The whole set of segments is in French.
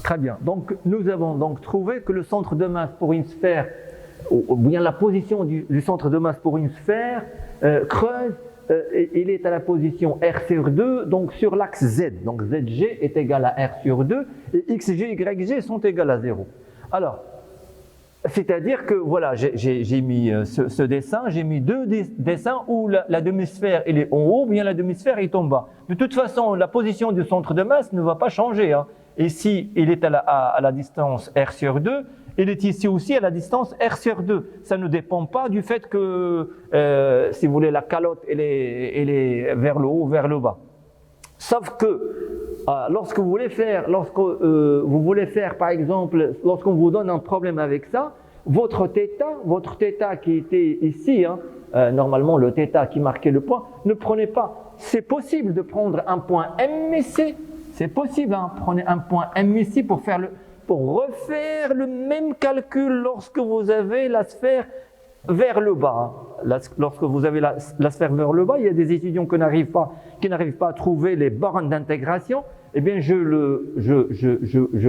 Très bien. Donc, nous avons donc trouvé que le centre de masse pour une sphère, ou bien la position du centre de masse pour une sphère creuse, il est à la position R sur 2, donc sur l'axe Z. Donc, ZG est égal à R sur 2 et XG, YG sont égales à 0. Alors, c'est-à-dire que, voilà, j'ai mis ce dessin, j'ai mis deux dessins où la demi-sphère elle est en haut, ou bien la demi-sphère est en bas. De toute façon, la position du centre de masse ne va pas changer, hein. Ici, il est à la distance R sur 2, il est ici aussi à la distance R sur 2. Ça ne dépend pas du fait que, si vous voulez, la calotte, elle est vers le haut ou vers le bas. Sauf que, lorsque vous voulez faire, par exemple, lorsqu'on vous donne un problème avec ça, votre θ qui était ici, hein, normalement le θ qui marquait le point, ne prenez pas. C'est possible de prendre un point M ici. C'est possible, hein, prenez un point M ici pour refaire le même calcul lorsque vous avez la sphère vers le bas. Lorsque vous avez la sphère vers le bas, il y a des étudiants qui n'arrivent pas à trouver les bornes d'intégration. Eh bien, je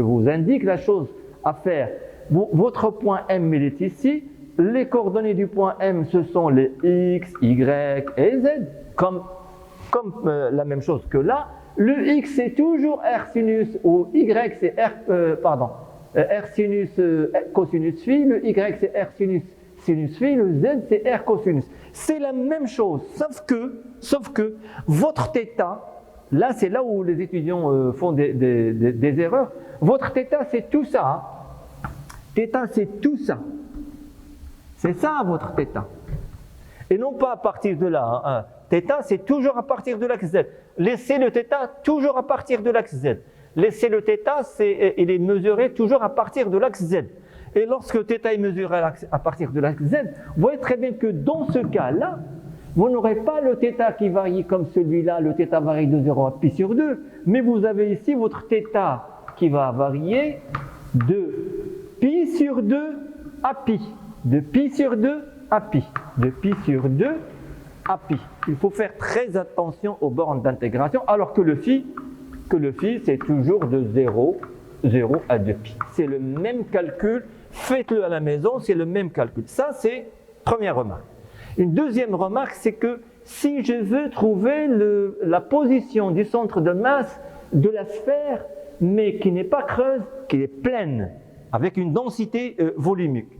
vous indique la chose à faire. Votre point M, il est ici. Les coordonnées du point M, ce sont les X, Y et Z, comme la même chose que là. Le X c'est toujours R sinus, ou Y c'est R sinus cosinus phi, le Y c'est R sinus phi, le Z c'est R cosinus. C'est la même chose, sauf que votre θ, là c'est là où les étudiants font des erreurs, votre θ c'est tout ça, hein. θ c'est tout ça, c'est ça votre θ. Et non pas à partir de là, hein. θ c'est toujours à partir de l'axe Z. Laissez le θ toujours à partir de l'axe Z. Laissez le θ, il est mesuré toujours à partir de l'axe Z. Et lorsque θ est mesuré à partir de l'axe Z, vous voyez très bien que dans ce cas-là, vous n'aurez pas le θ qui varie comme celui-là, le θ varie de 0 à pi sur 2, mais vous avez ici votre θ qui va varier de pi sur 2 à pi, de pi sur 2 à pi, de pi sur 2 à pi. Il faut faire très attention aux bornes d'intégration, alors que le phi c'est toujours de 0 à 2 pi. C'est le même calcul, faites-le à la maison, c'est le même calcul. Ça, c'est première remarque. Une deuxième remarque, c'est que si je veux trouver la position du centre de masse de la sphère, mais qui n'est pas creuse, qui est pleine, avec une densité volumique,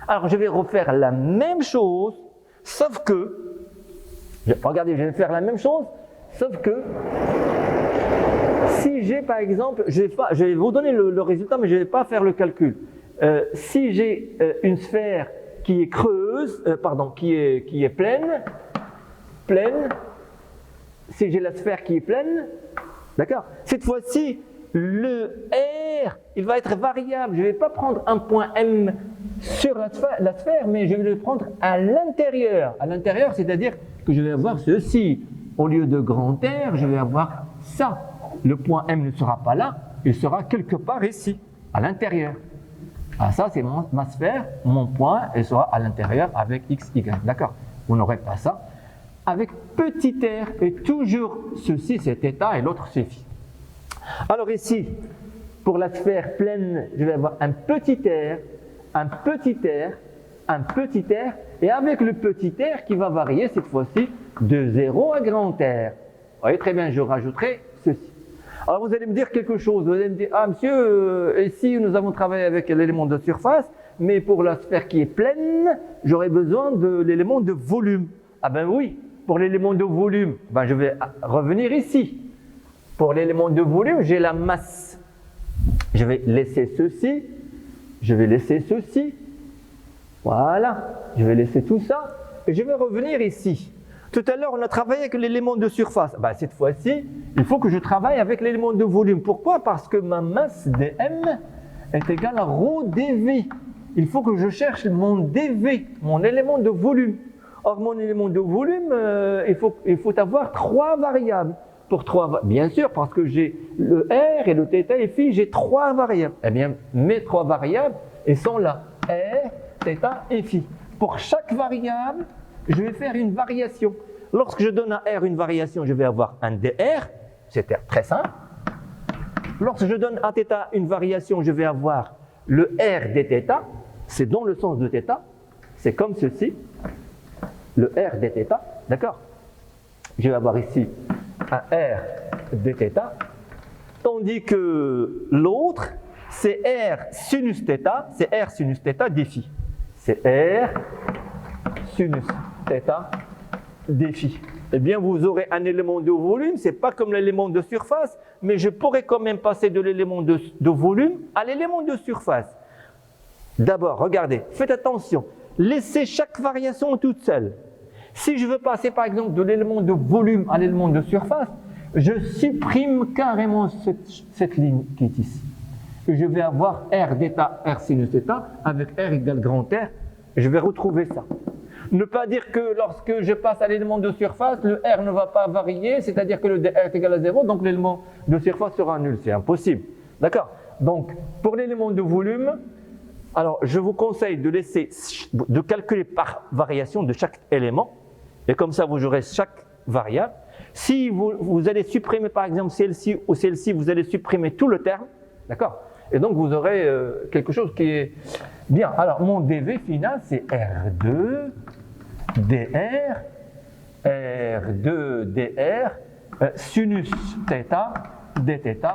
alors je vais refaire la même chose, sauf que, regardez, je vais faire la même chose, sauf que si j'ai par exemple, je vais vous donner le résultat, mais je ne vais pas faire le calcul. Si j'ai une sphère qui est creuse, qui est pleine, si j'ai la sphère qui est pleine, d'accord, cette fois-ci, le R, il va être variable. Je ne vais pas prendre un point M sur la sphère, mais je vais le prendre à l'intérieur. À l'intérieur, c'est-à-dire que je vais avoir ceci. Au lieu de grand R, je vais avoir ça. Le point M ne sera pas là, il sera quelque part ici, à l'intérieur. Ah, ça, c'est ma sphère, mon point, elle sera à l'intérieur avec X, Y. D'accord? Vous n'aurez pas ça. Avec petit r, et toujours ceci, c'est θ, et l'autre, c'est phi. Alors ici, pour la sphère pleine, je vais avoir un petit r, un petit r, un petit r, et avec le petit r qui va varier cette fois-ci de 0 à grand R. Vous voyez très bien, je rajouterai ceci. Alors vous allez me dire quelque chose, vous allez me dire, ah monsieur, ici nous avons travaillé avec l'élément de surface, mais pour la sphère qui est pleine, j'aurais besoin de l'élément de volume. Ah ben oui, pour l'élément de volume, ben je vais revenir ici. Pour l'élément de volume, j'ai la masse. Je vais laisser ceci, je vais laisser ceci, voilà, je vais laisser tout ça, et je vais revenir ici. Tout à l'heure, on a travaillé avec l'élément de surface. Ben, cette fois-ci, il faut que je travaille avec l'élément de volume. Pourquoi? Parce que ma masse dm est égale à ρ dv. Il faut que je cherche mon dv, mon élément de volume. Or, mon élément de volume, il faut avoir 3 variables. Bien sûr, parce que j'ai le r et le θ et phi, j'ai 3 variables. Eh bien, mes 3 variables, elles sont là. R, θ et phi. Pour chaque variable, je vais faire une variation. Lorsque je donne à R une variation, je vais avoir un dr, c'est très simple. Lorsque je donne à θ une variation, je vais avoir le R dθ, c'est dans le sens de θ, c'est comme ceci, le R dθ, d'accord? Je vais avoir ici un R dθ, tandis que l'autre, c'est R sinus θ, c'est R sinus θ dφ. C'est R sinus θ dφ. Eh bien, vous aurez un élément de volume, ce n'est pas comme l'élément de surface, mais je pourrais quand même passer de l'élément de volume à l'élément de surface. D'abord, regardez, faites attention, laissez chaque variation toute seule. Si je veux passer par exemple de l'élément de volume à l'élément de surface, je supprime carrément cette ligne qui est ici. Je vais avoir R dθ, R sinus θ, avec R égale grand R, je vais retrouver ça. Ne pas dire que lorsque je passe à l'élément de surface, le R ne va pas varier, c'est-à-dire que le dr est égal à 0, donc l'élément de surface sera nul, c'est impossible. D'accord? Donc, pour l'élément de volume, alors je vous conseille de calculer par variation de chaque élément, et comme ça vous aurez chaque variable. Si vous allez supprimer par exemple celle-ci ou celle-ci, vous allez supprimer tout le terme, d'accord? Et donc vous aurez quelque chose qui est bien. Alors mon dV final c'est R2 dr, R2 dr, sinus θ, dθ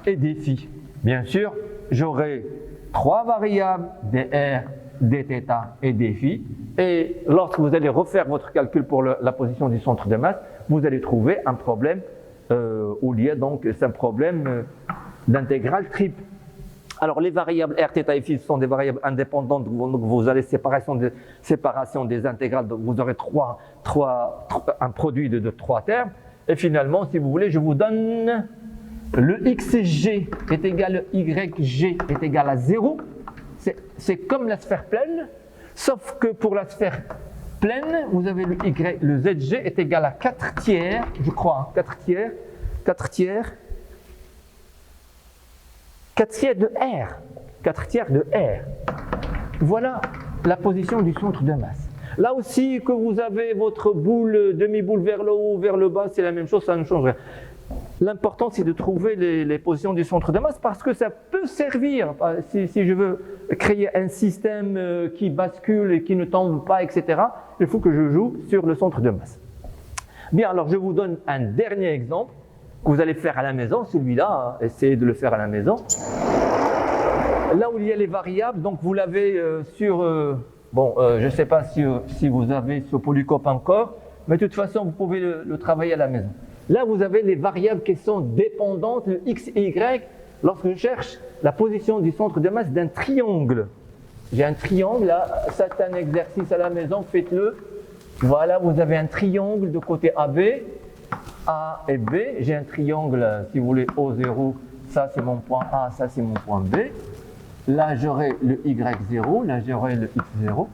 et dφ. Bien sûr, j'aurai trois variables dr, dθ et dφ. Et lorsque vous allez refaire votre calcul pour la position du centre de masse, vous allez trouver un problème où il y a donc c'est un problème d'intégrale triple. Alors les variables r, θ et φ sont des variables indépendantes, donc vous avez séparation des intégrales, donc vous aurez un produit de trois termes. Et finalement, si vous voulez, je vous donne le xg est égal à yg est égal à 0. C'est comme la sphère pleine, sauf que pour la sphère pleine, vous avez le zg est égal à 4 tiers, je crois, 4 tiers de R. 4 tiers de R. Voilà la position du centre de masse. Là aussi, que vous avez votre boule, demi-boule vers le haut ou vers le bas, c'est la même chose, ça ne change rien. L'important, c'est de trouver les positions du centre de masse parce que ça peut servir. Si je veux créer un système qui bascule et qui ne tombe pas, etc., il faut que je joue sur le centre de masse. Bien, alors je vous donne un dernier exemple que vous allez faire à la maison, celui-là, essayez de le faire à la maison. Là où il y a les variables, donc vous l'avez sur, je ne sais pas si vous avez ce polycope encore, mais de toute façon, vous pouvez le travailler à la maison. Là, vous avez les variables qui sont dépendantes, le x et y, lorsque je cherche la position du centre de masse d'un triangle. J'ai un triangle, là, c'est un exercice à la maison, faites-le. Voilà, vous avez un triangle de côté AB, A et B. J'ai un triangle, si vous voulez, O0, ça c'est mon point A, ça c'est mon point B. Là, j'aurai le Y0, là j'aurai le X0.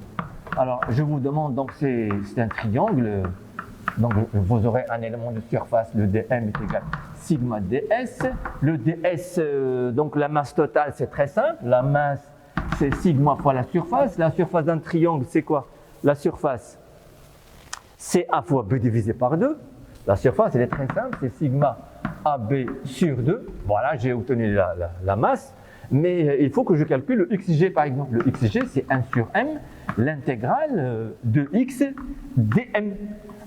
Alors, je vous demande, donc c'est un triangle. Donc, vous aurez un élément de surface, le dm est égal à sigma ds. Le ds, donc la masse totale, c'est très simple. La masse, c'est sigma fois la surface. La surface d'un triangle, c'est quoi? La surface, c'est A fois B divisé par 2. La surface, elle est très simple, c'est sigma AB sur 2. Voilà, j'ai obtenu la masse. Mais il faut que je calcule le xg, par exemple. Le xg, c'est 1 sur m, l'intégrale de x dm.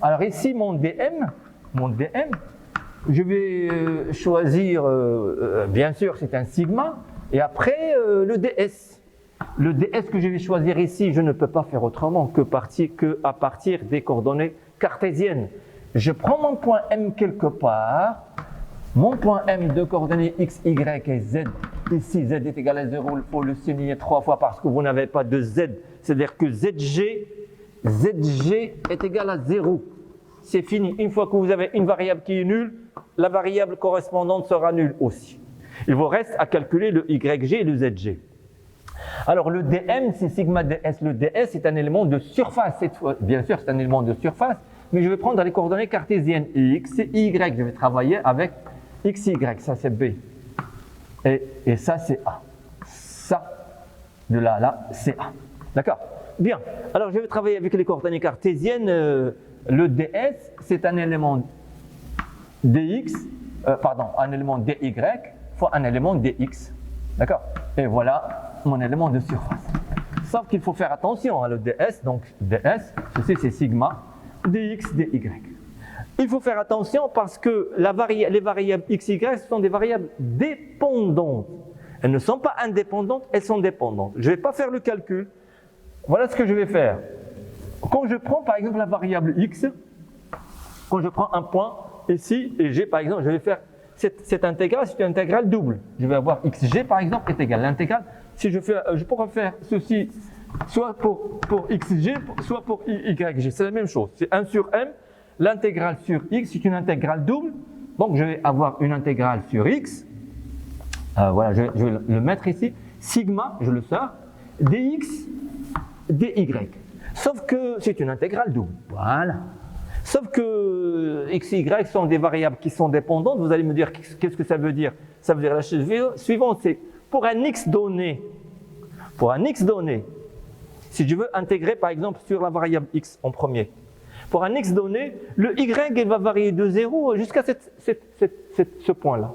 Alors ici, mon dm, je vais choisir, bien sûr, c'est un sigma, et après le ds. Le ds que je vais choisir ici, je ne peux pas faire autrement que à partir des coordonnées cartésiennes. Je prends mon point M quelque part, mon point M de coordonnées x, y et z. Ici, z est égal à 0, il faut le signer 3 fois parce que vous n'avez pas de z. C'est-à-dire que zg est égal à 0. C'est fini. Une fois que vous avez une variable qui est nulle, la variable correspondante sera nulle aussi. Il vous reste à calculer le yg et le zg. Alors le dm, c'est sigma ds. Le ds est un élément de surface cette fois. Bien sûr, c'est un élément de surface, mais je vais prendre les coordonnées cartésiennes x et y. Je vais travailler avec x, y. Ça, c'est b. Et ça, c'est a. Ça, De là à là, c'est A. D'accord? Bien. Alors, je vais travailler avec les coordonnées cartésiennes. Le ds, c'est un élément dx, un élément dy fois un élément dx. D'accord? Et voilà mon élément de surface. Sauf qu'il faut faire attention à le ds. Donc, ds, ceci c'est sigma dx dy. Il faut faire attention parce que les variables x, y sont des variables dépendantes. Elles ne sont pas indépendantes, elles sont dépendantes. Je ne vais pas faire le calcul. Voilà ce que je vais faire. Quand je prends par exemple la variable x, quand je prends un point ici, et g par exemple, je vais faire cette intégrale, c'est une intégrale double. Je vais avoir xg par exemple est égal. L'intégrale, si je pourrais faire ceci soit pour xg, soit pour yg. C'est la même chose. C'est 1 sur m. L'intégrale sur x, c'est une intégrale double. Donc je vais avoir une intégrale sur x. Voilà, je vais le mettre ici. Sigma, je le sors, dx, dy. Sauf que c'est une intégrale double. Voilà. Sauf que x et y sont des variables qui sont dépendantes. Vous allez me dire, qu'est-ce que ça veut dire? Ça veut dire la chose suivante, c'est pour un x donné, si je veux intégrer par exemple sur la variable x en premier, pour un x donné, le y il va varier de 0 jusqu'à ce point-là.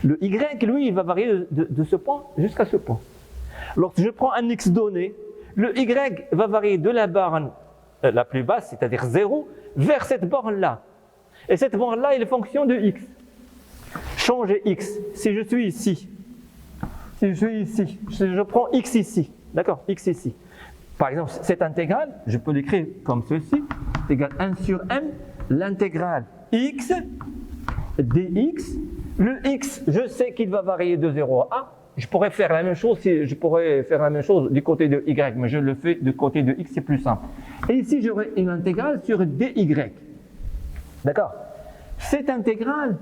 Le y, lui, il va varier de ce point jusqu'à ce point. Lorsque je prends un x donné, le y va varier de la borne la plus basse, c'est-à-dire 0, vers cette borne-là. Et cette borne-là, elle est fonction de x. Changer x, si je suis ici, si je prends x ici, d'accord, x ici. Par exemple, cette intégrale, je peux l'écrire comme ceci, c'est égal à 1 sur m, l'intégrale x dx. Le x, je sais qu'il va varier de 0 à a. Je pourrais faire la même chose du côté de y, mais je le fais du côté de x, c'est plus simple. Et ici, j'aurai une intégrale sur dy. D'accord? Cette intégrale,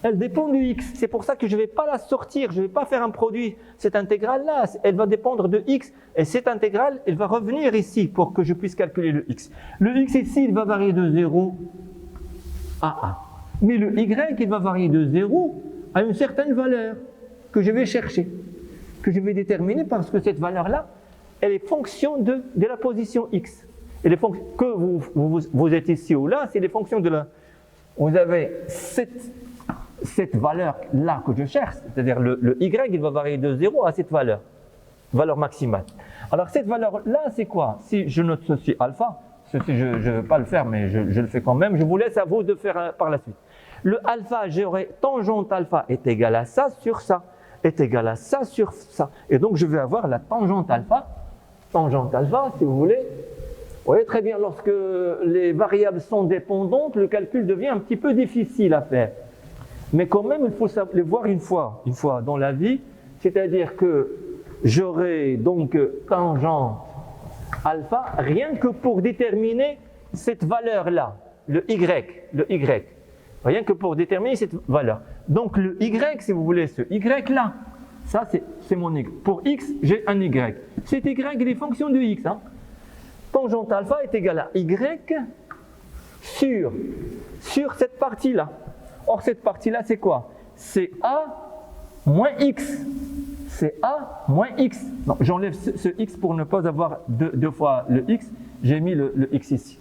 elle dépend de x. C'est pour ça que je ne vais pas la sortir, je ne vais pas faire un produit. Cette intégrale-là, elle va dépendre de x. Et cette intégrale, elle va revenir ici pour que je puisse calculer le x. Le x ici, il va varier de 0 à a. Mais le y, il va varier de 0 à une certaine valeur que je vais chercher, que je vais déterminer parce que cette valeur-là, elle est fonction de la position x. Et que vous êtes ici ou là, c'est les fonctions de la... Vous avez cette valeur-là que je cherche, c'est-à-dire le y, il va varier de 0 à cette valeur maximale. Alors cette valeur-là, c'est quoi? Si je note ceci alpha, ceci je ne vais pas le faire, mais je le fais quand même, je vous laisse à vous de faire par la suite. Le alpha, j'aurai tangente alpha est égal à ça sur ça, est égal à ça sur ça. Et donc je vais avoir la tangente alpha, si vous voulez. Vous voyez très bien, lorsque les variables sont dépendantes, le calcul devient un petit peu difficile à faire. Mais quand même, il faut les voir une fois dans la vie, c'est-à-dire que j'aurai donc tangente alpha rien que pour déterminer cette valeur-là, le y. Rien que pour déterminer cette valeur. Donc le y, si vous voulez, ce y-là, ça c'est mon y. Pour x, j'ai un y. Cet y, il est fonction de x. Tangente alpha est égal à y sur cette partie-là. Or, cette partie-là, c'est quoi? C'est a moins x. C'est a moins x. Donc, j'enlève ce x pour ne pas avoir deux fois le x. J'ai mis le x ici.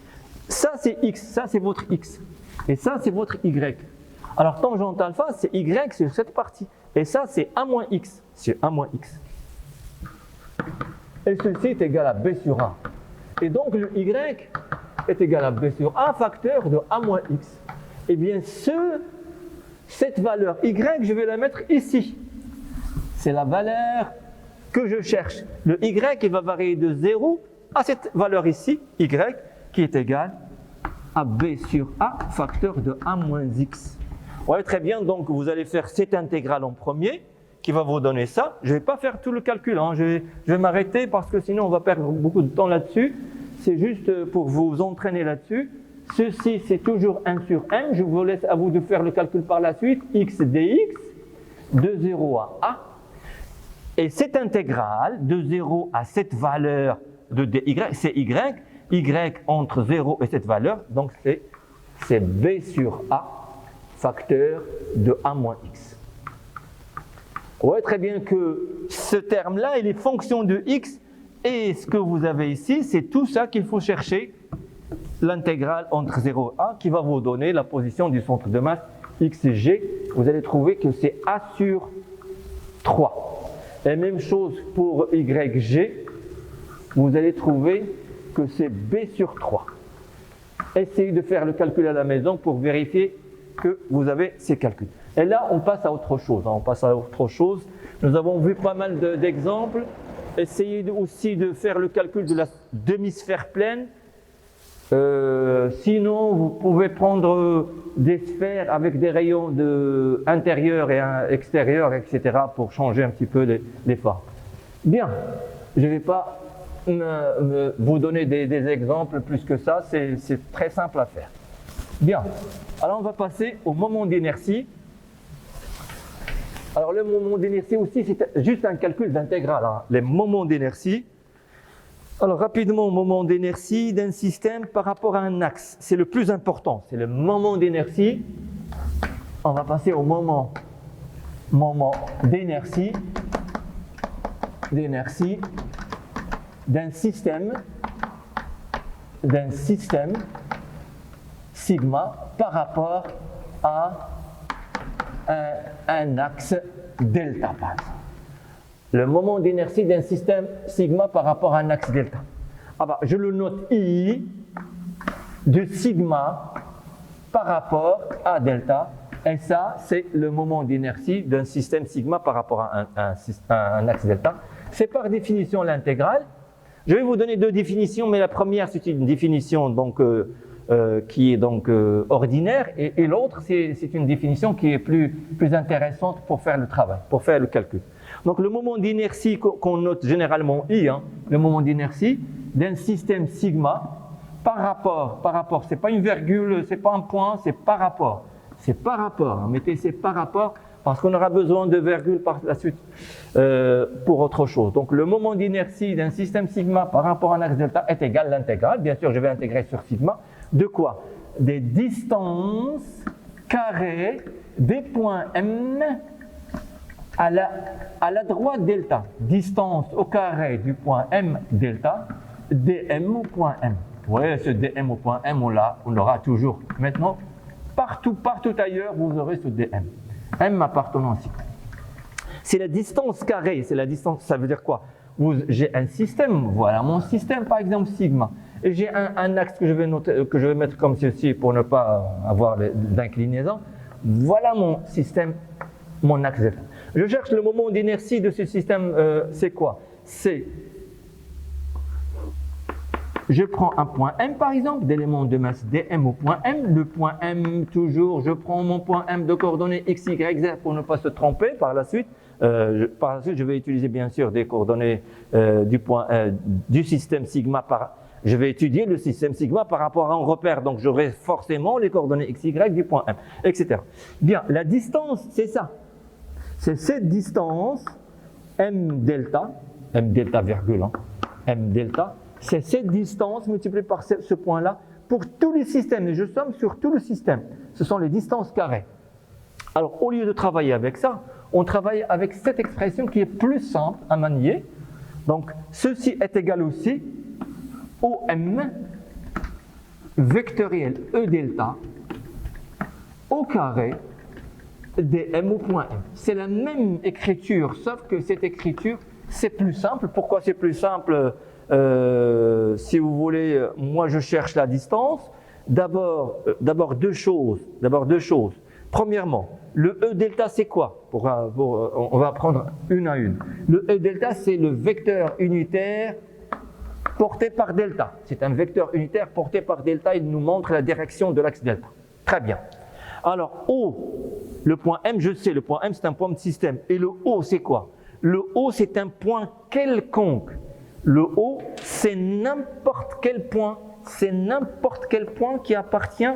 Ça, c'est x. Ça, c'est votre x. Et ça, c'est votre y. Alors, tangente alpha, c'est y sur cette partie. Et ça, c'est a moins x. C'est a moins x. Et ceci est égal à b sur a. Et donc, le y est égal à b sur a facteur de a moins x. Eh bien, cette valeur y, je vais la mettre ici. C'est la valeur que je cherche. Le y, il va varier de 0 à cette valeur ici, y, qui est égale à b sur a facteur de a moins x. Vous voyez très bien, donc vous allez faire cette intégrale en premier, qui va vous donner ça. Je ne vais pas faire tout le calcul, je vais m'arrêter parce que sinon on va perdre beaucoup de temps là-dessus. C'est juste pour vous entraîner là-dessus. Ceci, c'est toujours 1 sur m. Je vous laisse à vous de faire le calcul par la suite. X dx, de 0 à a. Et cette intégrale, de 0 à cette valeur de dy, c'est y. Y entre 0 et cette valeur, donc c'est b sur a, facteur de a moins x. Vous voyez très bien que ce terme-là, il est fonction de x, et ce que vous avez ici, c'est tout ça qu'il faut chercher, l'intégrale entre 0 et a, qui va vous donner la position du centre de masse x et g. Vous allez trouver que c'est a sur 3. Et même chose pour yg, vous allez trouver que c'est b sur 3. Essayez de faire le calcul à la maison pour vérifier que vous avez ces calculs. Et là, on passe à autre chose. On passe à autre chose. Nous avons vu pas mal d'exemples. Essayez aussi de faire le calcul de la demi-sphère pleine. Sinon, vous pouvez prendre des sphères avec des rayons intérieurs et extérieurs, etc. pour changer un petit peu les formes. Bien, je ne vais pas vous donner des exemples plus que ça, c'est très simple à faire. Bien, alors on va passer au moment d'inertie. Alors le moment d'inertie aussi, c'est juste un calcul d'intégrale, hein. Les moments d'inertie. Alors rapidement, moment d'inertie d'un système par rapport à un axe. C'est le plus important, c'est le moment d'inertie. On va passer au moment d'inertie d'un système sigma par rapport à un axe delta, par exemple. Le moment d'inertie d'un système sigma par rapport à un axe delta. Alors, je le note I de sigma par rapport à delta. Et ça, c'est le moment d'inertie d'un système sigma par rapport à un axe delta. C'est par définition l'intégrale. Je vais vous donner deux définitions, mais la première, c'est une définition donc, qui est donc ordinaire, et l'autre, c'est une définition qui est plus intéressante pour faire le travail, pour faire le calcul. Donc le moment d'inertie qu'on note généralement I, hein, le moment d'inertie d'un système sigma par rapport, c'est pas une virgule, c'est pas un point, c'est par rapport. C'est par rapport, hein, mettez c'est par rapport, parce qu'on aura besoin de virgule par la suite pour autre chose. Donc le moment d'inertie d'un système sigma par rapport à un axe delta est égal à l'intégrale. Bien sûr, je vais intégrer sur sigma. De quoi? Des distances carrées des points M à la droite delta. Distance au carré du point M delta, dm au point M. Vous voyez, ce dm au point M, on l'aura toujours. Maintenant, partout ailleurs, vous aurez ce dm. M appartenant ici. C'est la distance carrée, c'est la distance, ça veut dire quoi? J'ai un système, voilà mon système par exemple sigma, et j'ai un axe que je vais mettre comme ceci pour ne pas avoir d'inclinaison. Voilà mon système, mon axe delta. Je cherche le moment d'inertie de ce système, c'est quoi? C'est, je prends un point M par exemple, d'élément de masse dm au point M. Le point M, toujours, je prends mon point M de coordonnées x, y, z pour ne pas se tromper par la suite. Je vais utiliser bien sûr des coordonnées du système sigma je vais étudier le système sigma par rapport à un repère, donc j'aurai forcément les coordonnées x, y du point M, etc. Bien, la distance, c'est ça. C'est cette distance, M delta virgule, hein, M delta, c'est cette distance multipliée par ce point-là pour tous les systèmes, et je somme sur tout le système. Ce sont les distances carrées. Alors, au lieu de travailler avec ça, on travaille avec cette expression qui est plus simple à manier. Donc, ceci est égal aussi OM vectoriel E delta au carré dm au point M. C'est la même écriture, sauf que cette écriture, c'est plus simple. Pourquoi c'est plus simple? Si vous voulez, moi je cherche la distance. D'abord deux choses. Premièrement, le E delta c'est quoi? On va prendre une à une. Le E delta c'est le vecteur unitaire porté par delta. C'est un vecteur unitaire porté par delta, il nous montre la direction de l'axe delta. Très bien. Alors O, le point M, je sais, le point M c'est un point de système. Et le O c'est quoi? Le O c'est un point quelconque. Le O c'est n'importe quel point. C'est n'importe quel point qui appartient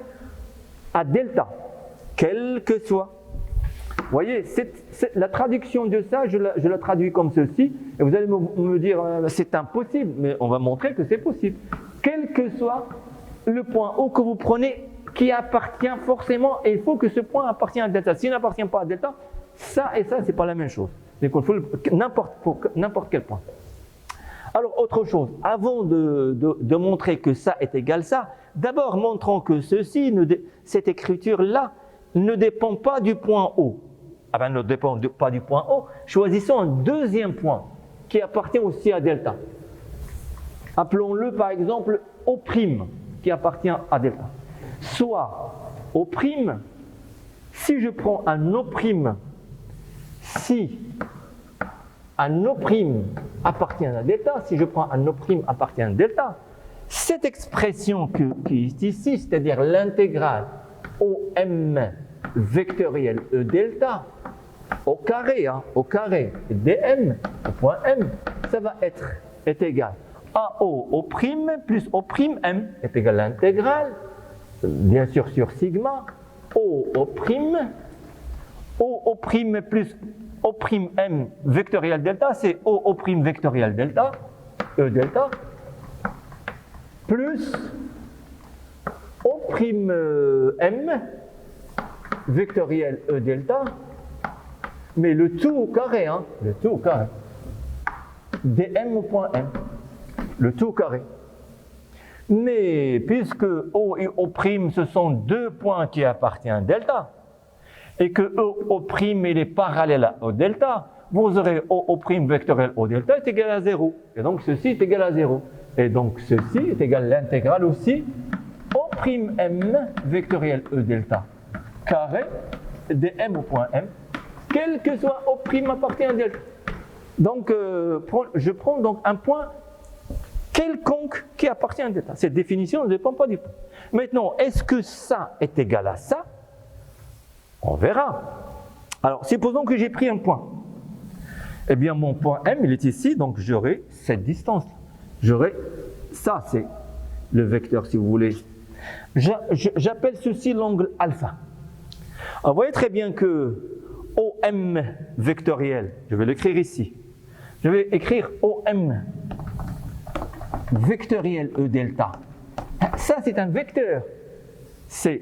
à delta, quel que soit. Vous voyez, la traduction de ça, je la traduis comme ceci, et vous allez me dire, c'est impossible, mais on va montrer que c'est possible. Quel que soit le point O que vous prenez, qui appartient forcément, et il faut que ce point appartienne à delta. S'il n'appartient pas à delta, ça et ça, c'est pas la même chose. n'importe quel point. Alors, autre chose, avant de montrer que ça est égal ça, d'abord montrons que cette écriture-là ne dépend pas du point O. Ah ben, ne dépend pas du point O. Choisissons un deuxième point qui appartient aussi à delta. Appelons-le par exemple O', qui appartient à delta. Soit O', si je prends un O', si un O' appartient à delta, si je prends un O' appartient à delta, cette expression qui est ici, c'est-à-dire l'intégrale OM vectorielle E delta, au carré dm, au point m, ça va est égal à O' plus O'm est égal à l'intégrale, bien sûr sur sigma, O' plus O'm vectoriel delta, c'est O' vectoriel delta, E delta, plus O'm vectoriel E delta, mais le tout au carré, dm au point m, le tout au carré. Mais puisque O et O' ce sont deux points qui appartiennent à delta, et que O' il est parallèle à O delta, vous aurez O' vectoriel O delta est égal à 0. Et donc ceci est égal à 0. Et donc ceci est égal à l'intégrale aussi O'm vectoriel E delta carré dm au point m, quel que soit O' appartient à delta. Donc je prends donc un point quelconque qui appartient à delta. Cette définition ne dépend pas du point. Maintenant, est-ce que ça est égal à ça? On verra. Alors, supposons que j'ai pris un point. Eh bien, mon point M, il est ici, donc j'aurai cette distance. J'aurai, ça c'est le vecteur, si vous voulez. J'appelle ceci l'angle alpha. Alors, vous voyez très bien que OM vectoriel, je vais l'écrire ici. Je vais écrire OM vectoriel E delta. Ça, c'est un vecteur. Si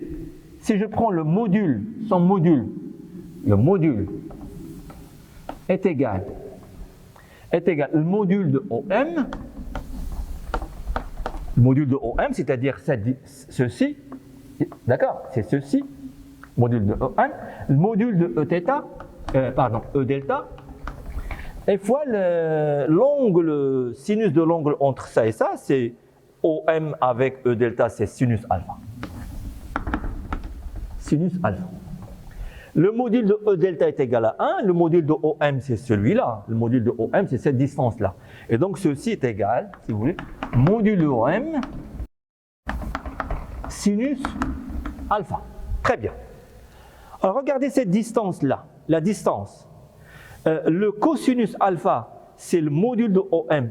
je prends le module, son module, le module est égal le module de OM, c'est-à-dire ceci, d'accord, c'est ceci, module de OM, le module de E delta, et fois l'angle, sinus de l'angle entre ça et ça, c'est OM avec E delta, c'est sinus alpha. Sinus alpha. Le module de E delta est égal à 1, le module de OM c'est celui-là, le module de OM c'est cette distance-là. Et donc ceci est égal, si vous voulez, module de OM sinus alpha. Très bien. Alors regardez cette distance-là, la distance. Le cosinus alpha, c'est le module de OM,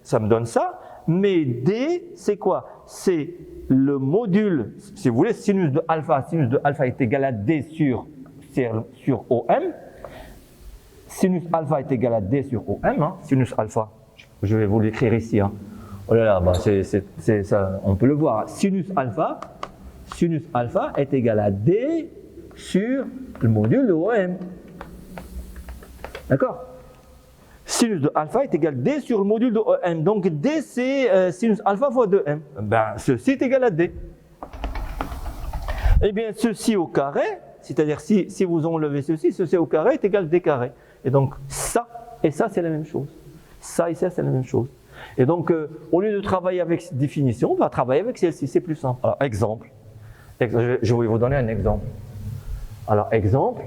ça me donne ça, mais D, c'est quoi? C'est le module, si vous voulez, sinus de alpha est égal à D sur OM. Sinus alpha est égal à D sur OM, hein, sinus alpha, je vais vous l'écrire ici. Hein. Oh là là, bah c'est ça, on peut le voir. Sinus alpha est égal à D sur le module de OM. D'accord? Sinus de alpha est égal à D sur le module de OM. Donc D c'est sinus alpha fois 2M. Ben, ceci est égal à D. Eh bien, ceci au carré, c'est-à-dire si vous enlevez ceci au carré est égal à D carré. Et donc ça et ça c'est la même chose. Ça et ça c'est la même chose. Et donc au lieu de travailler avec cette définition, on va travailler avec celle-ci, c'est plus simple. Alors exemple, je vais vous donner un exemple. Alors exemple.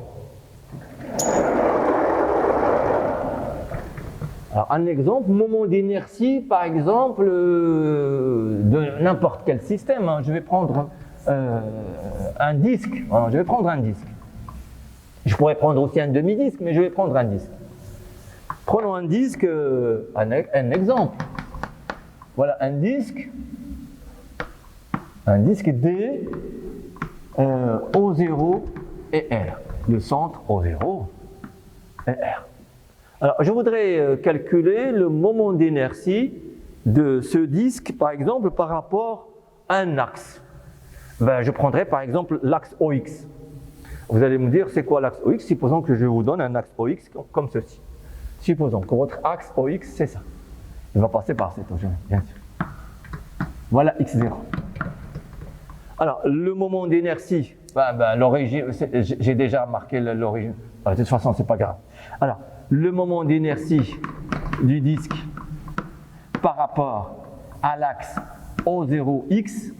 Alors, un exemple, moment d'inertie, par exemple, de n'importe quel système. Hein. Je vais prendre un disque. Alors, je vais prendre un disque. Je pourrais prendre aussi un demi-disque, mais je vais prendre un disque. Prenons un disque, un exemple. Voilà un disque D, O0 et R. Le centre O0 et R. Alors, je voudrais calculer le moment d'inertie de ce disque, par exemple, par rapport à un axe. Ben, je prendrai par exemple l'axe OX. Vous allez me dire, c'est quoi l'axe OX? Supposons que je vous donne un axe OX comme ceci. Supposons que votre axe OX, c'est ça. Il va passer par cette origine, bien sûr. Voilà x0. Alors, le moment d'inertie, l'origine, j'ai déjà marqué l'origine. De toute façon, c'est pas grave. Alors, le moment d'inertie du disque par rapport à l'axe O0x,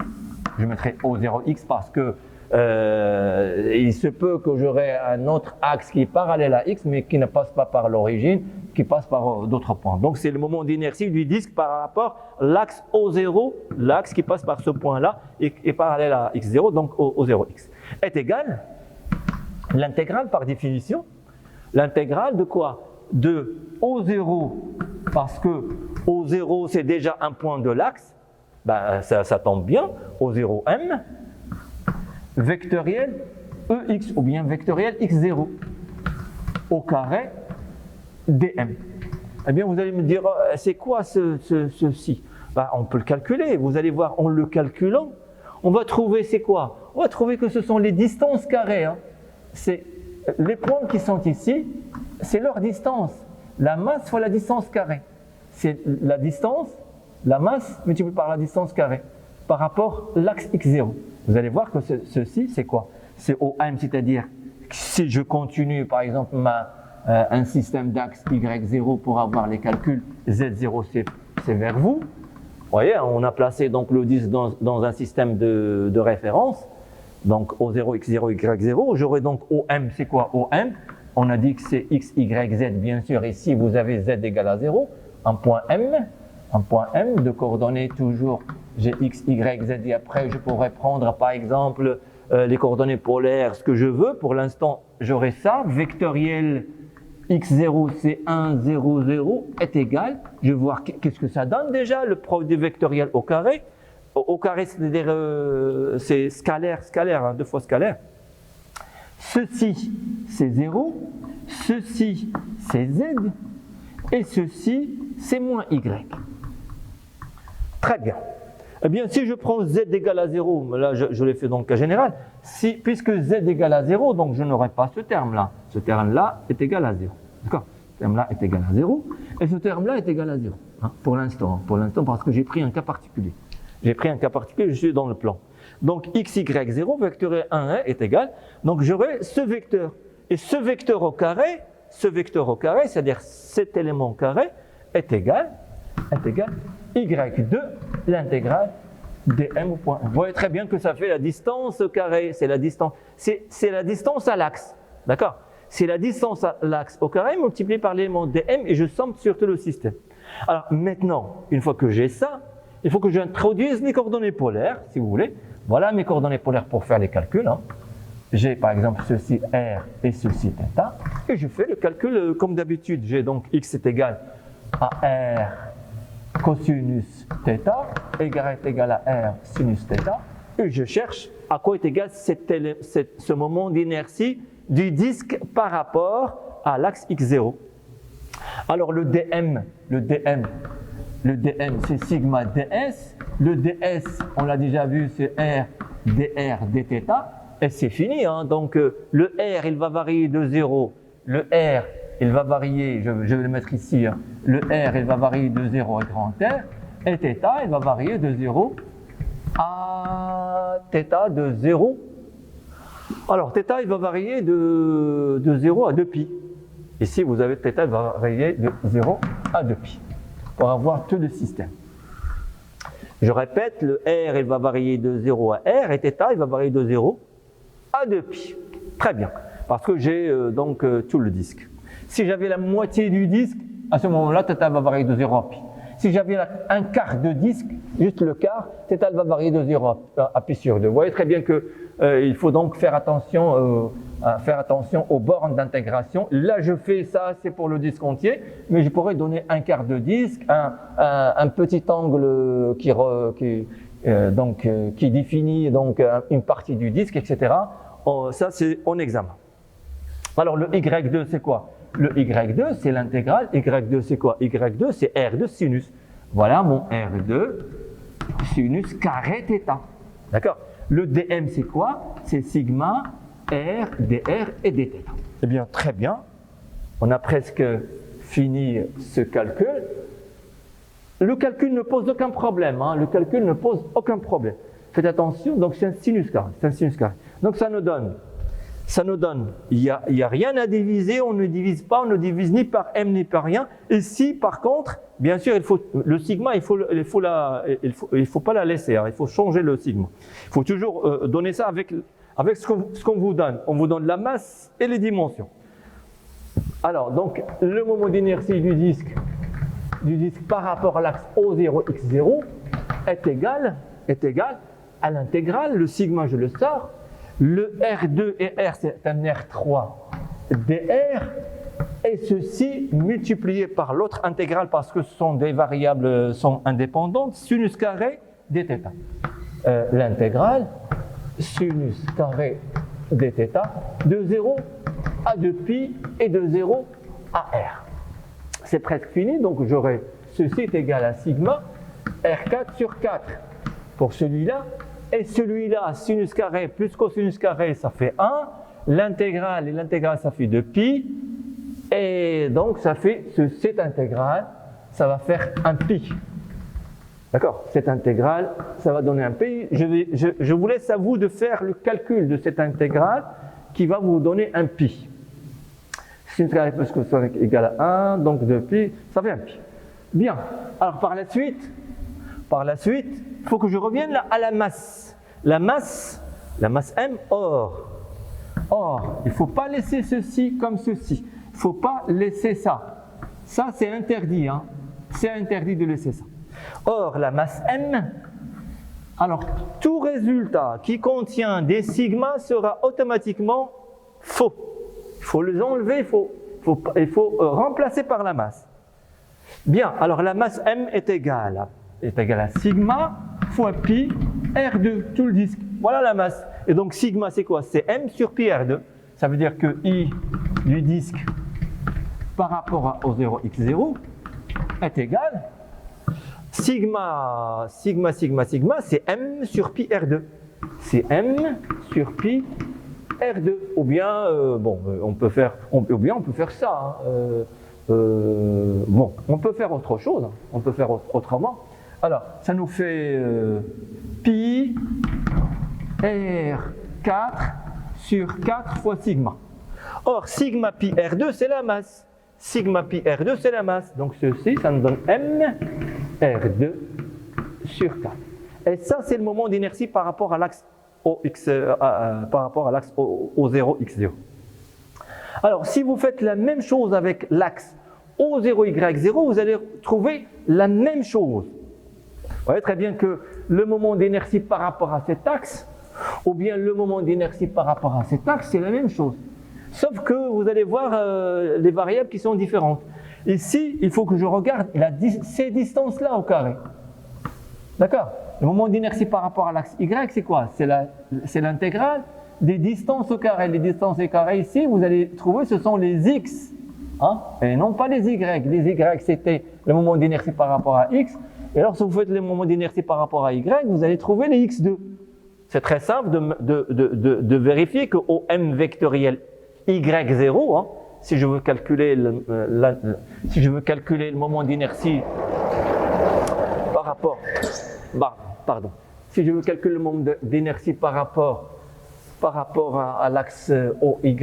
je mettrai O0x parce que il se peut que j'aurai un autre axe qui est parallèle à x, mais qui ne passe pas par l'origine, qui passe par d'autres points. Donc, c'est le moment d'inertie du disque par rapport à l'axe O0, l'axe qui passe par ce point-là et parallèle à x0, donc O0x, est égal, l'intégrale par définition, l'intégrale de quoi? De O0, parce que O0 c'est déjà un point de l'axe, ça tombe bien, O0m, vectoriel EX ou bien vectoriel x0 au carré dm. Eh bien, vous allez me dire, c'est quoi ceci? On peut le calculer. Vous allez voir, en le calculant, on va trouver, c'est quoi? On va trouver que ce sont les distances carrées. Hein. C'est les points qui sont ici, c'est leur distance. La masse fois la distance carrée. C'est la distance, la masse multipliée par la distance carrée par rapport à l'axe x0. Vous allez voir que ceci, c'est quoi? C'est OM, c'est-à-dire si je continue, par exemple, un système d'axe Y0 pour avoir les calculs, Z0 c'est vers vous. Vous voyez, on a placé donc le disque dans un système de référence. Donc O0, X0, Y0. J'aurai donc OM, c'est quoi OM? On a dit que c'est X, Y, Z, bien sûr. Ici, vous avez Z égale à 0. Un point M de coordonnées toujours. J'ai X, Y, Z et après je pourrais prendre par exemple les coordonnées polaires, ce que je veux. Pour l'instant, j'aurai ça. Vectoriel x0 c'est 1, 0, 0 est égal. Je vais voir qu'est-ce que ça donne déjà, le produit vectoriel au carré. Au carré, c'est-à-dire c'est scalaire, hein, 2 fois scalaire. Ceci, c'est 0. Ceci, c'est Z. Et ceci, c'est moins Y. Très bien. Eh bien, si je prends Z égale à 0, là je l'ai fait dans le cas général, puisque Z égale à 0, donc je n'aurai pas ce terme-là. Ce terme-là est égal à 0. D'accord? Ce terme-là est égal à 0, et ce terme-là est égal à 0. Hein, pour l'instant, parce que j'ai pris un cas particulier. J'ai pris un cas particulier, je suis dans le plan. Donc, x, y, 0, vecteur 1 est égal. Donc, j'aurai ce vecteur. Et ce vecteur au carré, c'est-à-dire cet élément carré, est égal y2, l'intégrale dm au point 1. Vous voyez très bien que ça fait la distance carrée, c'est la distance à l'axe, d'accord? C'est la distance à l'axe au carré multipliée par l'élément dm et je somme sur tout le système. Alors maintenant, une fois que j'ai ça, il faut que j'introduise les coordonnées polaires, si vous voulez. Voilà mes coordonnées polaires pour faire les calculs. Hein. J'ai par exemple ceci r et ceci θ, et je fais le calcul comme d'habitude. J'ai donc x est égal à r cosinus θ, y est égal à r sinus θ, et je cherche à quoi est égal ce moment d'inertie du disque par rapport à l'axe x0. Alors le dm c'est sigma ds, le ds on l'a déjà vu c'est r dr dθ, et c'est fini, hein. Donc le r il va varier de 0, le r il va varier, je vais le mettre ici, hein. Le r il va varier de 0 à grand R, et θ il va varier de 0 à θ de 0. Alors θ il va varier de 0 à 2π. Ici vous avez θ il va varier de 0 à 2π pour avoir tout le système. Je répète, le r il va varier de 0 à r et θ il va varier de 0 à 2π. Très bien, parce que j'ai donc tout le disque. Si j'avais la moitié du disque, à ce moment-là, θ va varier de 0 à π. Si j'avais un quart de disque, juste le quart, θ va varier de 0 à π sur 2. Vous voyez très bien qu'il faut donc faire attention aux bornes d'intégration. Là, je fais ça, c'est pour le disque entier, mais je pourrais donner un quart de disque, un petit angle qui définit donc une partie du disque, etc. Ça, c'est en examen. Alors, le y2, c'est quoi? Le y2, c'est l'intégrale. Y2, c'est quoi? Y2, c'est r2 sinus. Voilà mon r2 sinus carré θ. D'accord? Le dm, c'est quoi? C'est sigma r dr et dθ. Eh bien, très bien. On a presque finir ce calcul. Le calcul ne pose aucun problème, hein, le calcul ne pose aucun problème. Faites attention, donc c'est un sinus carré, Donc ça nous donne, il n'y a rien à diviser, on ne divise pas, on ne divise ni par m ni par rien. Et si par contre, bien sûr, le sigma, il faut pas la laisser, hein, il faut changer le sigma. Il faut toujours donner ça avec ce qu'on vous donne. On vous donne la masse et les dimensions. Alors, donc, le moment d'inertie du disque par rapport à l'axe O0, X0 est égal à l'intégrale, le sigma je le sors, le R2 et R c'est un R3 dr, et ceci multiplié par l'autre intégrale parce que ce sont des variables sont indépendantes, sinus carré dθ. L'intégrale sinus carré dθ de 0 à 2π et de 0 à R. C'est presque fini, donc j'aurai ceci est égal à sigma R4 sur 4 pour celui-là, et celui-là, sinus carré plus cosinus carré, ça fait 1, l'intégrale et l'intégrale, ça fait 2π, et donc ça fait, cette intégrale, ça va faire un pi. D'accord? Cette intégrale, ça va donner un pi. Je vous laisse à vous de faire le calcul de cette intégrale qui va vous donner un pi. Sinus carré plus cosinus égale à 1, donc 2π, ça fait un pi. Bien, alors par la suite, il faut que je revienne là à la masse. La masse m, or, il ne faut pas laisser ceci comme ceci. Il ne faut pas laisser ça. Ça, c'est interdit, hein. C'est interdit de laisser ça. Or, la masse m, alors, tout résultat qui contient des sigmas sera automatiquement faux. Il faut les enlever, il faut remplacer par la masse. Bien, alors la masse m est égale à sigma fois pi R2, tout le disque. Voilà la masse. Et donc sigma c'est quoi? C'est m sur pi R2. Ça veut dire que I du disque par rapport à O0, X0 est égal. Sigma, c'est m sur pi R2. C'est m sur pi R2. Ou bien, on peut faire ça. Hein. On peut faire autre chose. Hein. On peut faire autrement. Alors, ça nous fait pi R4 sur 4 fois sigma. Or, sigma pi R2, c'est la masse. Sigma pi R2, c'est la masse. Donc, ceci, ça nous donne m R2 sur 4. Et ça, c'est le moment d'inertie par rapport à l'axe O0, X0. Alors, si vous faites la même chose avec l'axe O0, Y0, vous allez trouver la même chose. Vous voyez très bien que le moment d'inertie par rapport à cet axe, ou bien le moment d'inertie par rapport à cet axe, c'est la même chose. Sauf que vous allez voir les variables qui sont différentes. Ici, il faut que je regarde ces distances-là au carré. D'accord? Le moment d'inertie par rapport à l'axe Y, c'est quoi? C'est l'intégrale des distances au carré. Les distances au carré ici, vous allez trouver, ce sont les X. Hein? Et non pas les Y. Les Y, c'était le moment d'inertie par rapport à X. Et alors, si vous faites le moment d'inertie par rapport à Y, vous allez trouver les X2. C'est très simple de vérifier que au M vectoriel Y0, hein, si je veux calculer le moment d'inertie par rapport, si je veux calculer le moment d'inertie par rapport à l'axe OY,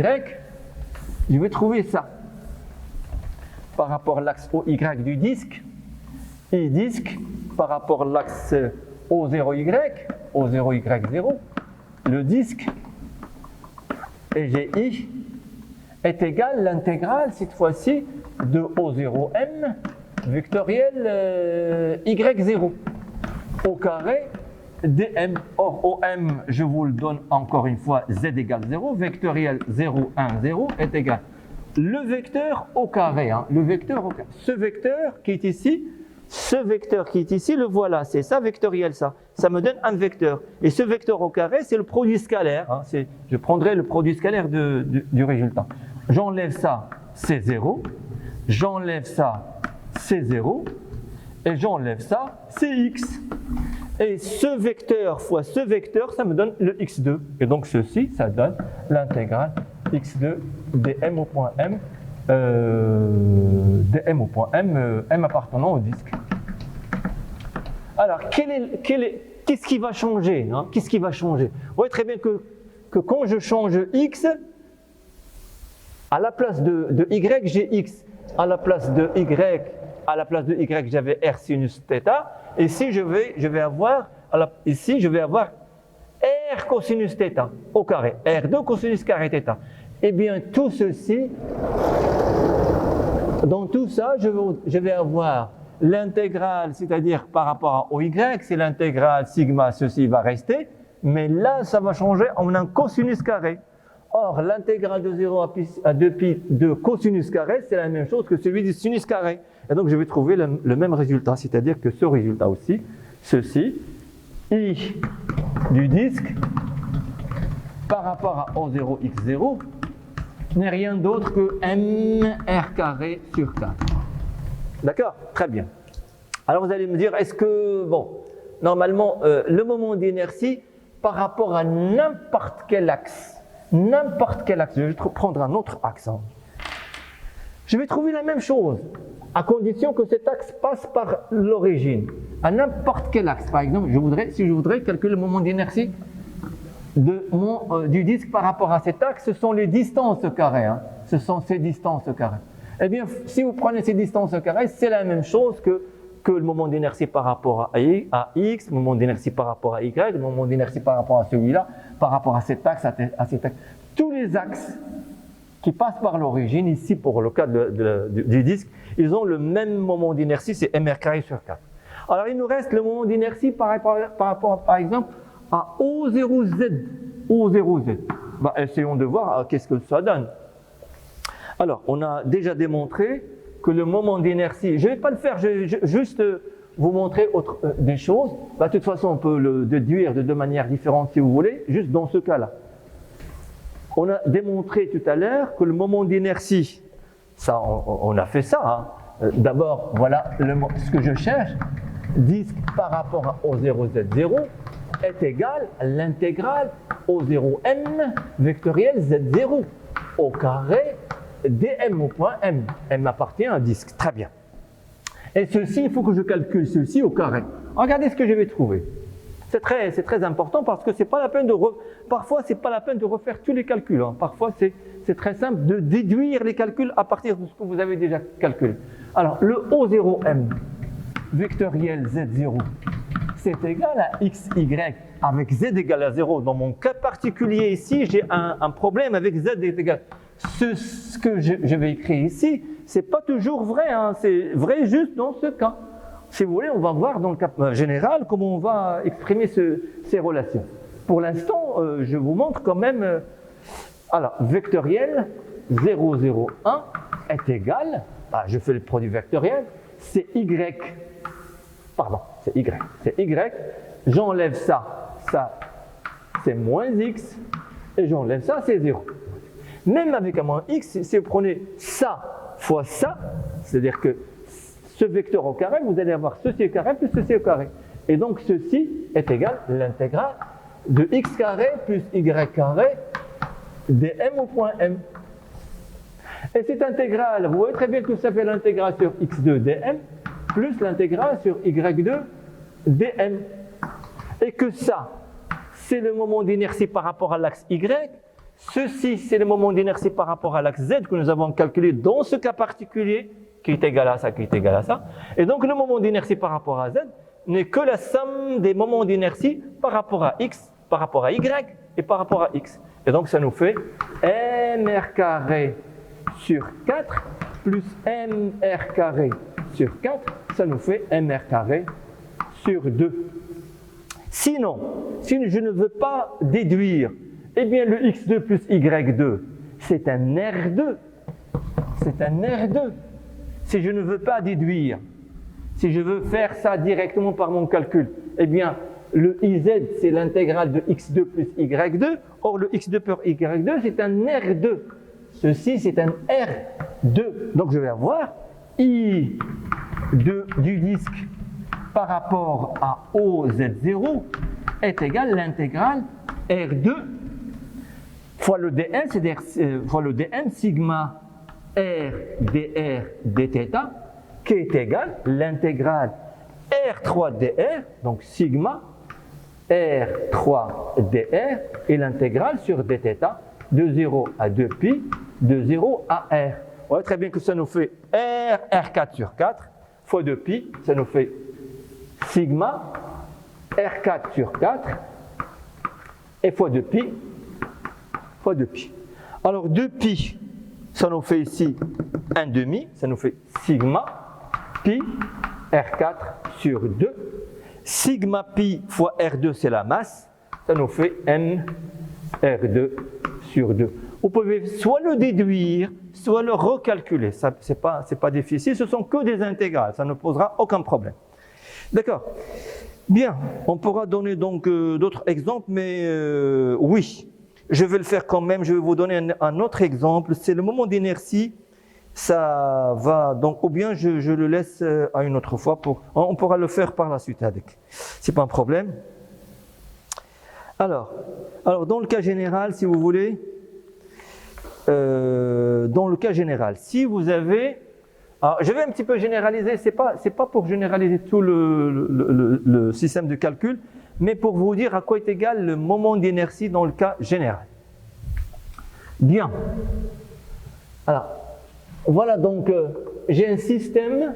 je vais trouver ça. Par rapport à l'axe OY du disque, I disque par rapport à l'axe O0Y, O0Y0, le disque et GI est égal à l'intégrale, cette fois-ci, de O0M vectoriel Y0 au carré dm. Or, OM, je vous le donne encore une fois, Z égale 0, vectoriel 0, 1, 0 est égal. Le vecteur au carré, hein, le vecteur au carré. Ce vecteur qui est ici, le voilà, c'est ça vectoriel, ça me donne un vecteur. Et ce vecteur au carré, c'est le produit scalaire. Hein, je prendrai le produit scalaire du résultat. J'enlève ça, c'est 0. J'enlève ça, c'est 0. Et j'enlève ça, c'est x. Et ce vecteur fois ce vecteur, ça me donne le x2. Et donc ceci, ça donne l'intégrale x2 dm au point m dm au point m, m appartenant au disque. Alors, qu'est-ce qui va changer, hein? Qu'est-ce qui va changer? Vous voyez très bien que quand je change x, à la place de y, j'ai x. À la place de y, j'avais r sinus θ. Et ici, je vais avoir r cosinus θ au carré. R2 cosinus carré θ. Eh bien, tout ceci, dans tout ça, je vais avoir l'intégrale, c'est-à-dire par rapport au y, c'est l'intégrale sigma, ceci va rester. Mais là, ça va changer en un cosinus carré. Or, l'intégrale de 0 à 2pi de cosinus carré, c'est la même chose que celui du sinus carré. Et donc, je vais trouver le même résultat, c'est-à-dire que ce résultat aussi, ceci, I du disque par rapport à O0, X0, n'est rien d'autre que mr carré sur 4. D'accord? Très bien. Alors, vous allez me dire, est-ce que, bon, normalement, le moment d'inertie, par rapport à n'importe quel axe, je vais prendre un autre axe, hein. Je vais trouver la même chose, à condition que cet axe passe par l'origine. À n'importe quel axe, par exemple, si je voudrais calculer le moment d'inertie du disque par rapport à cet axe, ce sont les distances carrées, hein. Ce sont ces distances carrées. Eh bien, si vous prenez ces distances carrées, c'est la même chose que le moment d'inertie par rapport à x, le moment d'inertie par rapport à y, le moment d'inertie par rapport à celui-là, par rapport à cet axe, à cet axe. Tous les axes qui passent par l'origine, ici pour le cas du disque, ils ont le même moment d'inertie, c'est mr carré sur 4. Alors il nous reste le moment d'inertie par rapport, par exemple, à O0z. O0z. Bah, essayons de voir qu'est-ce que ça donne. Alors, on a déjà démontré que le moment d'inertie, je ne vais pas le faire, je vais juste vous montrer des choses. Bah, de toute façon, on peut le déduire de deux manières différentes si vous voulez, juste dans ce cas-là. On a démontré tout à l'heure que le moment d'inertie, ça, on a fait ça, hein. D'abord, voilà ce que je cherche, disque par rapport à O0Z0 est égal à l'intégrale O0n vectoriel Z0 au carré dm au point m. M appartient à un disque. Très bien. Et ceci, il faut que je calcule ceci au carré. Regardez ce que je vais trouver. C'est très important parce que parfois, c'est pas la peine de refaire tous les calculs, hein. Parfois, c'est très simple de déduire les calculs à partir de ce que vous avez déjà calculé. Alors, le O0m vectoriel Z0, c'est égal à XY avec Z égale à 0. Dans mon cas particulier ici, j'ai un problème avec Z égal. Ce que je vais écrire ici, c'est pas toujours vrai, hein. C'est vrai juste dans ce cas. Si vous voulez, on va voir dans le cas général comment on va exprimer ces relations. Pour l'instant, je vous montre quand même. Alors, vectoriel 0, 0, 1 est égal, je fais le produit vectoriel, c'est Y. Pardon, c'est Y. C'est Y. J'enlève ça, c'est moins X, et j'enlève ça, c'est 0. Même avec un moins X, si vous prenez ça fois ça, c'est-à-dire que ce vecteur au carré, vous allez avoir ceci au carré plus ceci au carré. Et donc ceci est égal à l'intégrale de x carré plus y carré dm au point m. Et cette intégrale, vous voyez très bien que ça fait l'intégrale sur x2 dm plus l'intégrale sur y2 dm. Et que ça, c'est le moment d'inertie par rapport à l'axe y. Ceci, c'est le moment d'inertie par rapport à l'axe z que nous avons calculé dans ce cas particulier, qui est égal à ça, qui est égal à ça. Et donc, le moment d'inertie par rapport à z n'est que la somme des moments d'inertie par rapport à x, par rapport à y et par rapport à x. Et donc, ça nous fait mr carré sur 4 plus mr carré sur 4, ça nous fait mr carré sur 2. Sinon, si je ne veux pas déduire, eh bien le x2 plus y2, c'est un R2. C'est un R2. Si je ne veux pas déduire, si je veux faire ça directement par mon calcul, eh bien le iz, c'est l'intégrale de x2 plus y2. Or, le x2 plus y2, c'est un R2. Ceci, c'est un R2. Donc, je vais avoir I du disque par rapport à OZ0 est égal à l'intégrale R2 fois le dn, c'est-à-dire fois le dn sigma R dr dθ, qui est égal l'intégrale R3 dr, donc sigma R3 dr, et l'intégrale sur dθ de 0 à 2π, de 0 à R. On voit très bien que ça nous fait R4 sur 4 fois 2π, ça nous fait sigma R4 sur 4 et fois 2π fois 2π. Alors 2π, ça nous fait ici 1,5, ça nous fait sigma pi R4 sur 2. Sigma pi fois R2, c'est la masse, ça nous fait n R2 sur 2. Vous pouvez soit le déduire, soit le recalculer. Ce n'est pas difficile, ce sont que des intégrales, ça ne posera aucun problème. D'accord. Bien, on pourra donner donc d'autres exemples, mais oui, je vais le faire quand même. Je vais vous donner un autre exemple. C'est le moment d'inertie. Ça va donc, ou bien je le laisse à une autre fois. On pourra le faire par la suite avec. C'est pas un problème. Alors, dans le cas général, si vous voulez, dans le cas général, si vous avez, alors je vais un petit peu généraliser. C'est pas pour généraliser tout le système de calcul, mais pour vous dire à quoi est égal le moment d'inertie dans le cas général. Bien. Alors, voilà donc, j'ai un système.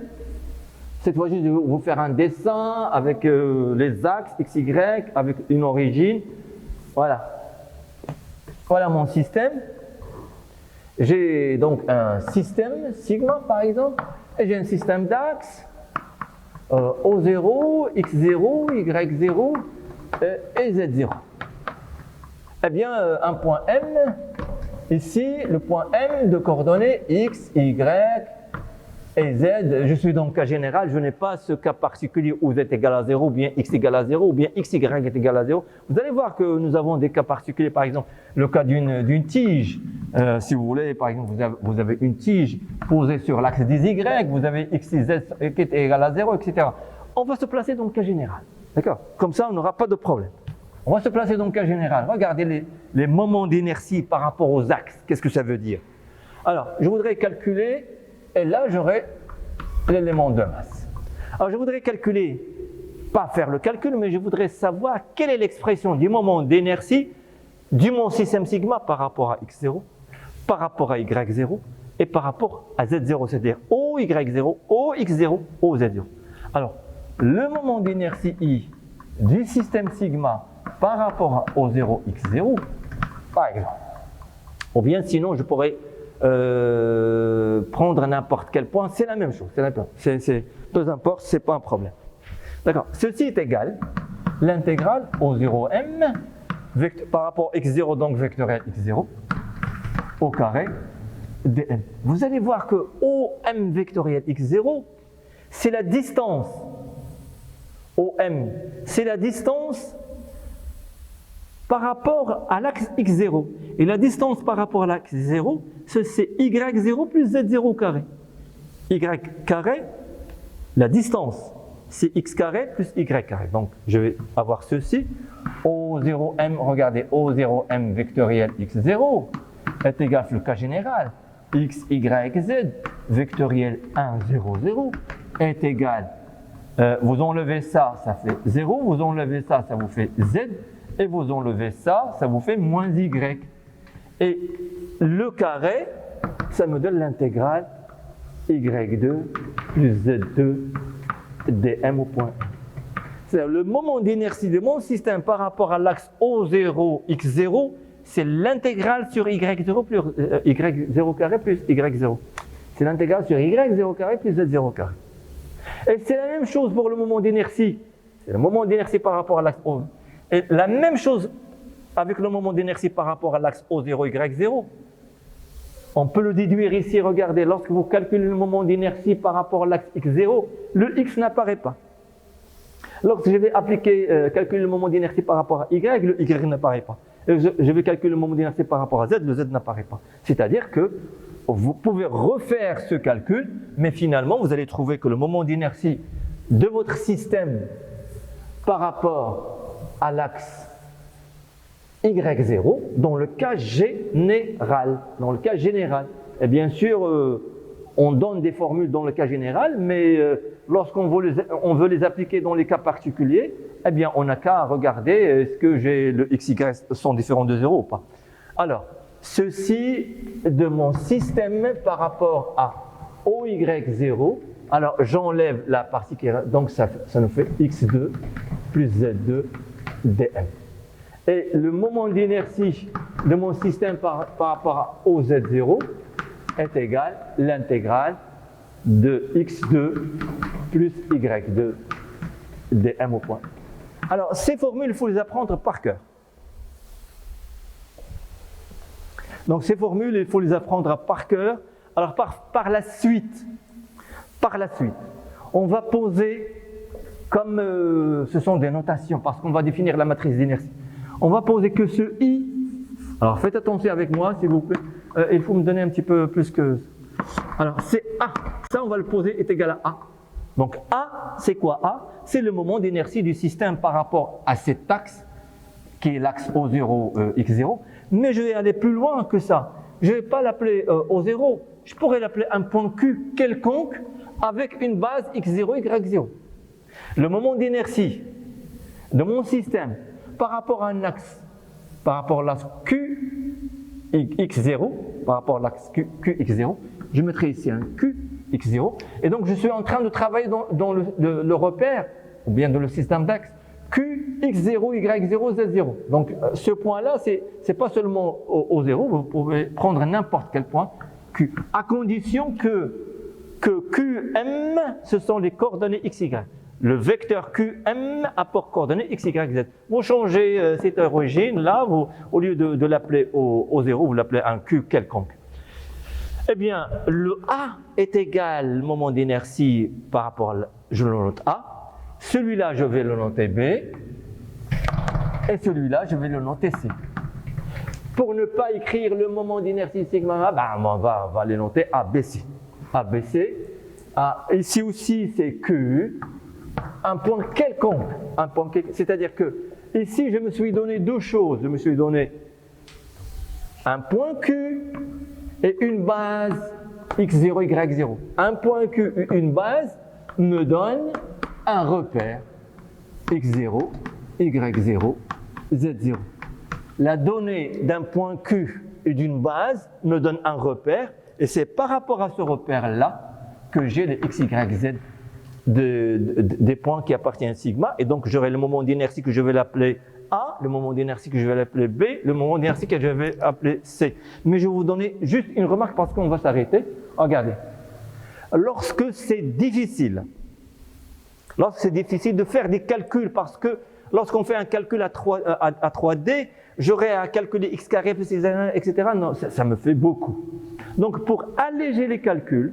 Cette fois-ci, je vais vous faire un dessin avec les axes x, y, avec une origine. Voilà. Voilà mon système. J'ai donc un système, sigma par exemple, et j'ai un système d'axes, O0, X0, Y0 et Z0. Eh bien, un point M, ici, le point M de coordonnées X, Y et Z. Je suis dans le cas général, je n'ai pas ce cas particulier où Z est égal à 0, ou bien X égale à 0, ou bien XY est égal à 0. Vous allez voir que nous avons des cas particuliers, par exemple, le cas d'une tige. Si vous voulez, par exemple, vous avez une tige posée sur l'axe des Y, vous avez X, Z qui est égal à 0, etc. On va se placer dans le cas général. D'accord? Comme ça, on n'aura pas de problème. On va se placer dans le cas général. Regardez les moments d'inertie par rapport aux axes. Qu'est-ce que ça veut dire? Alors, je voudrais calculer, et là, j'aurai l'élément de masse. Alors, je voudrais calculer, pas faire le calcul, mais je voudrais savoir quelle est l'expression du moment d'inertie du mon système sigma par rapport à x0, par rapport à y0 et par rapport à z0, c'est-à-dire OY0, OX0, OZ0. Alors, le moment d'inertie I du système sigma par rapport au 0x0, par exemple. Ou bien sinon, je pourrais prendre n'importe quel point, c'est la même chose. Peu importe, ce n'est pas un problème. D'accord. Ceci est égal l'intégrale au 0m par rapport à x0, donc vectoriel x0, au carré dm. Vous allez voir que OM vectoriel x0, c'est la distance. OM, c'est la distance par rapport à l'axe x0. Et la distance par rapport à l'axe 0, c'est y0 plus z0 au carré. Y carré, la distance, c'est x carré plus y carré. Donc, je vais avoir ceci. O0m, regardez, O0m vectoriel x0 est égal, le cas général, x, y, z vectoriel 1, 0, 0 est égal. Vous enlevez ça, ça fait 0. Vous enlevez ça, ça vous fait z. Et vous enlevez ça, ça vous fait moins y. Et le carré, ça me donne l'intégrale y2 plus z2 dm au point. C'est-à-dire le moment d'inertie de mon système par rapport à l'axe O0, x0, c'est l'intégrale sur y0 plus y0 carré plus y0. C'est l'intégrale sur y0 carré plus z0 carré. Et c'est la même chose pour le moment d'inertie. C'est le moment d'inertie par rapport à l'axe O. Et la même chose avec le moment d'inertie par rapport à l'axe O0, Y0. On peut le déduire ici, regardez, lorsque vous calculez le moment d'inertie par rapport à l'axe X0, le X n'apparaît pas. Lorsque je vais calculer le moment d'inertie par rapport à Y, le Y n'apparaît pas. Et je vais calculer le moment d'inertie par rapport à Z, le Z n'apparaît pas. C'est-à-dire que vous pouvez refaire ce calcul, mais finalement, vous allez trouver que le moment d'inertie de votre système par rapport à l'axe Y0 dans le cas général. Dans le cas général. Et bien sûr, on donne des formules dans le cas général, mais lorsqu'on veut les appliquer dans les cas particuliers, eh bien, on n'a qu'à regarder est-ce que le x, y sont différents de 0 ou pas. Alors, ceci de mon système par rapport à OY0, alors j'enlève la partie qui est, donc ça nous fait x2 plus z2 dm. Et le moment d'inertie de mon système par rapport à OZ0 est égal à l'intégrale de x2 plus y2 dm au point. Alors, ces formules, il faut les apprendre par cœur. Donc, ces formules, il faut les apprendre par cœur. Alors, par la suite, on va poser, comme ce sont des notations, parce qu'on va définir la matrice d'inertie, on va poser que ce i. Alors, faites attention avec moi, s'il vous plaît. Il faut me donner un petit peu plus que... Alors, c'est A. Ça, on va le poser, est égal à A. Donc, A, c'est quoi A? C'est le moment d'inertie du système par rapport à cet axe, qui est l'axe O0, X0. Mais je vais aller plus loin que ça. Je ne vais pas l'appeler O0. Je pourrais l'appeler un point Q quelconque avec une base X0, Y0. Le moment d'inertie de mon système par rapport à un axe, par rapport à l'axe Q, X0, par rapport à l'axe QX0, je mettrai ici un QX0, et donc je suis en train de travailler dans le repère, ou bien dans le système d'axe, QX0, Y0, Z0. Donc ce point-là, c'est pas seulement au 0, vous pouvez prendre n'importe quel point, Q, à condition que QM, ce sont les coordonnées XY. Le vecteur QM apporte coordonnées x, y, z. Vous changez cette origine là, au lieu de l'appeler au 0, vous l'appelez un Q quelconque. Eh bien, le A est égal au moment d'inertie par rapport à, je le note A. Celui-là, je vais le noter B. Et celui-là, je vais le noter C. Pour ne pas écrire le moment d'inertie sigma, on va les noter ABC. ABC. Ici aussi, c'est Q. Un point quelconque, c'est-à-dire que ici je me suis donné deux choses, je me suis donné un point Q et une base x0, y0. Un point Q et une base me donne un repère x0, y0, z0. La donnée d'un point Q et d'une base me donne un repère et c'est par rapport à ce repère-là que j'ai les x, y, z des points qui appartiennent à sigma, et donc j'aurai le moment d'inertie que je vais l'appeler A, le moment d'inertie que je vais l'appeler B, le moment d'inertie que je vais appeler C. Mais je vais vous donner juste une remarque parce qu'on va s'arrêter. Regardez, lorsque c'est difficile de faire des calculs, parce que lorsqu'on fait un calcul à 3D, j'aurai à calculer x carré plus x, etc. Non, ça me fait beaucoup. Donc pour alléger les calculs,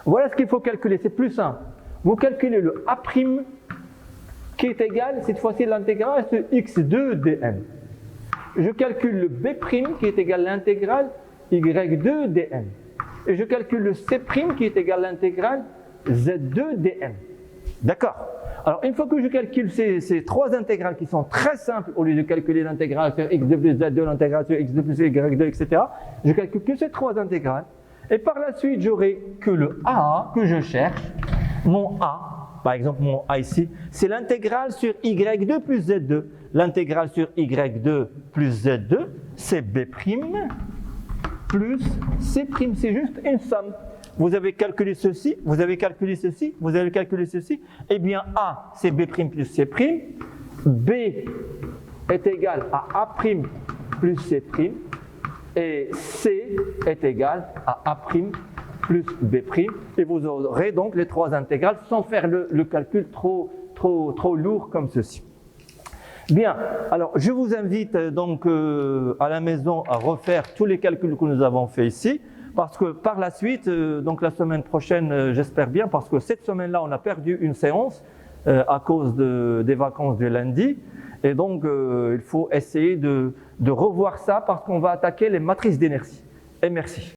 voilà ce qu'il faut calculer, c'est plus simple. Vous calculez le A' qui est égal, cette fois-ci l'intégrale de x2 dm. Je calcule le B' qui est égal à l'intégrale y2 dm. Et je calcule le C' qui est égal à l'intégrale z2 dm. D'accord? Alors une fois que je calcule ces trois intégrales qui sont très simples, au lieu de calculer l'intégrale sur x2 plus z2, l'intégrale sur x2 plus y2, etc., je calcule que ces trois intégrales. Et par la suite, j'aurai que le A que je cherche, mon A, par exemple mon A ici, c'est l'intégrale sur y2 plus z2. L'intégrale sur y2 plus z2, c'est B' plus C', c'est juste une somme. Vous avez calculé ceci, vous avez calculé ceci, vous avez calculé ceci, eh bien A, c'est B' plus C', B est égal à A' plus C', et C est égal à A' plus B', et vous aurez donc les trois intégrales sans faire le calcul trop lourd comme ceci. Bien, alors je vous invite donc à la maison à refaire tous les calculs que nous avons fait ici, parce que par la suite, donc la semaine prochaine, j'espère bien, parce que cette semaine-là, on a perdu une séance à cause des vacances de lundi. Et donc, il faut essayer de revoir ça parce qu'on va attaquer les matrices d'inertie. Et merci.